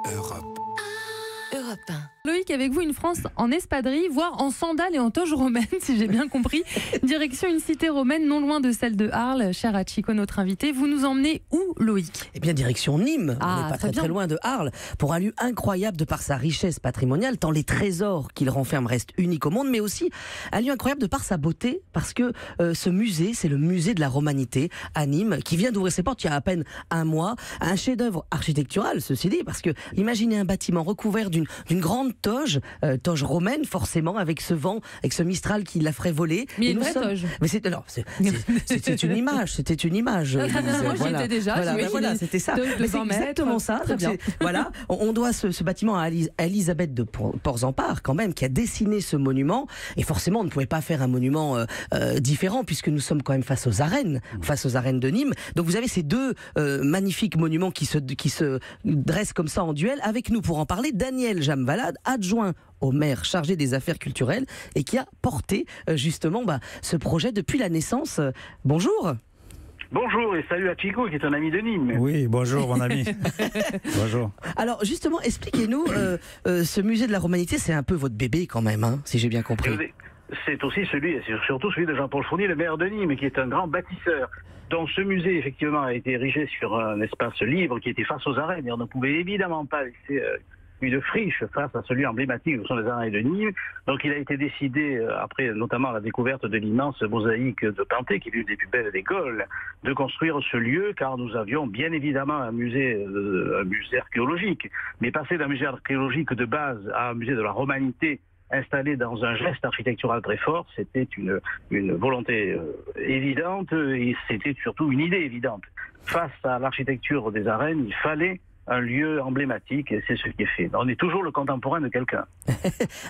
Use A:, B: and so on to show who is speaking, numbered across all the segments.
A: Europe.
B: Europe 1.
C: Loïc, avec vous, une France en espadrille, voire en sandales et en toge romaine, si j'ai bien compris. Direction une cité romaine non loin de celle de Arles. Cher à Chico, notre invité, vous nous emmenez où, Loïc?
D: Eh bien, direction Nîmes. On n'est pas très loin de Arles. Pour un lieu incroyable de par sa richesse patrimoniale, tant les trésors qu'il renferme restent uniques au monde, mais aussi un lieu incroyable de par sa beauté, parce que ce musée, c'est le musée de la Romanité à Nîmes, qui vient d'ouvrir ses portes il y a à peine un mois. Un chef-d'œuvre architectural, ceci dit, parce que imaginez un bâtiment recouvert d'une grande toge romaine, forcément, avec ce vent, avec ce Mistral qui la ferait voler.
C: Mais il y a une vraie toge.
D: Mais c'était une image, c'était une image.
C: Moi, j'y étais déjà.
D: Voilà, c'était ça. C'est exactement ça.
C: Très bien.
D: Voilà, on doit ce bâtiment à Elisabeth de Porzampar, quand même, qui a dessiné ce monument. Et forcément, on ne pouvait pas faire un monument différent, puisque nous sommes quand même face aux arènes de Nîmes. Donc vous avez ces deux magnifiques monuments qui se dressent comme ça en duel. Avec nous pour en parler, Daniel Jamvalade, adjoint au maire chargé des affaires culturelles et qui a porté justement ce projet depuis la naissance. Bonjour.
E: Bonjour et salut à Chico qui est un ami de Nîmes.
F: Oui, bonjour mon ami. Bonjour.
D: Alors justement, expliquez-nous, ce musée de la Romanité, c'est un peu votre bébé quand même, hein, si j'ai bien compris.
E: C'est aussi surtout celui de Jean-Paul Fournier, le maire de Nîmes, qui est un grand bâtisseur. Donc ce musée, effectivement, a été érigé sur un espace libre qui était face aux arènes. Et on ne pouvait évidemment pas laisser une friche face à celui emblématique où sont les arènes de Nîmes. Donc il a été décidé, après notamment la découverte de l'immense mosaïque de Panthée, qui est l'une des plus belles des Gaules, de construire ce lieu, car nous avions bien évidemment un musée archéologique. Mais passer d'un musée archéologique de base à un musée de la Romanité, installé dans un geste architectural très fort, c'était une volonté évidente et c'était surtout une idée évidente. Face à l'architecture des arènes, il fallait un lieu emblématique et c'est ce qui est fait. On est toujours le contemporain de quelqu'un.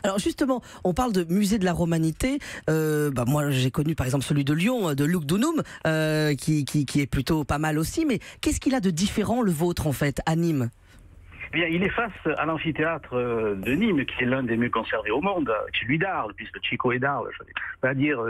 D: Alors justement, on parle de musée de la Romanité. Moi, j'ai connu par exemple celui de Lyon, de Lugdunum, qui est plutôt pas mal aussi. Mais qu'est-ce qu'il a de différent, le vôtre, en fait, à Nîmes ?
E: Bien, il est face à l'amphithéâtre de Nîmes, qui est l'un des mieux conservés au monde, celui d'Arles, puisque Chico est d'Arles. Je ne vais pas dire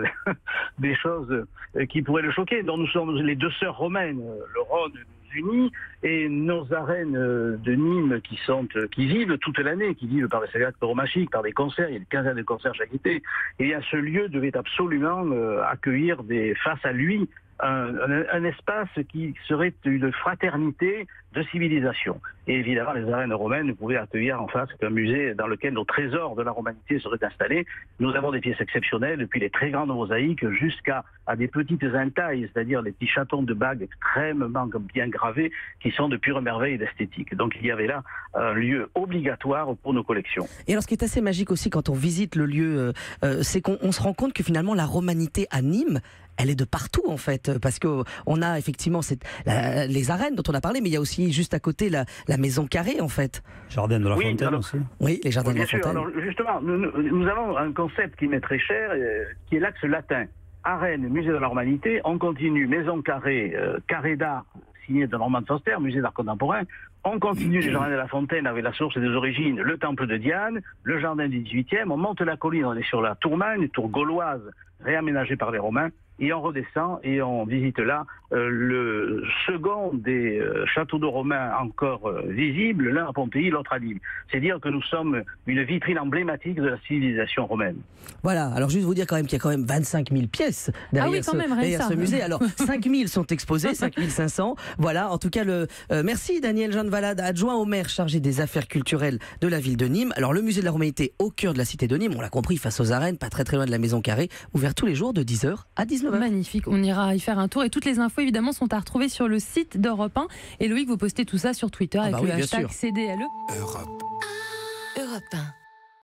E: des choses qui pourraient le choquer. Donc nous sommes les deux sœurs romaines, le Rhône nous unit, et nos arènes de Nîmes qui vivent toute l'année, qui vivent par des spectacles pyromachiques, par des concerts, il y a une quinzaine de concerts chaque été. Et ce lieu devait absolument accueillir face à lui un espace qui serait une fraternité de civilisation. Et évidemment, les arènes romaines ne pouvaient accueillir en face qu'un musée dans lequel nos trésors de la Romanité seraient installés. Nous avons des pièces exceptionnelles, depuis les très grandes mosaïques jusqu'à des petites entailles, c'est-à-dire les petits chatons de bagues extrêmement bien gravés, qui sont de pure merveille d'esthétique. Donc il y avait là un lieu obligatoire pour nos collections.
D: Et alors ce qui est assez magique aussi quand on visite le lieu, c'est qu'on se rend compte que finalement la Romanité à Nîmes, elle est de partout en fait, parce qu'on a effectivement les arènes dont on a parlé, mais il y a aussi juste à côté la maison carrée en fait.
F: Jardin de la Fontaine aussi.
D: Oui, les jardins de la Fontaine.
E: Alors, justement, nous avons un concept qui m'est très cher, qui est l'axe latin. Arène, musée de la Romanité, on continue, maison carrée, carré d'art, signé de Normand Foster, musée d'art contemporain. On continue les jardins de la Fontaine avec la source des origines, le temple de Diane, le jardin du 18e, on monte la colline, on est sur la Tourmagne, une tour gauloise réaménagée par les Romains, et on redescend et on visite là le second des châteaux de romains encore visibles, l'un à Pompéi, l'autre à Nîmes. C'est dire que nous sommes une vitrine emblématique de la civilisation romaine.
D: Voilà, alors juste vous dire quand même qu'il y a quand même 25 000 pièces derrière, ce musée. Alors 5 000 sont exposées, 5 500. Voilà, en tout cas, merci Daniel Jamvalade, adjoint au maire chargé des affaires culturelles de la ville de Nîmes. Alors le musée de la Romanité au cœur de la cité de Nîmes, on l'a compris, face aux arènes, pas très loin de la maison carrée, ouvert tous les jours de 10h à 19h.
C: Magnifique, on ira y faire un tour et toutes les infos évidemment sont à retrouver sur le site d'Europe 1 et Loïc vous postez tout ça sur Twitter avec le hashtag CDLE.
A: Europe.
B: Europe 1.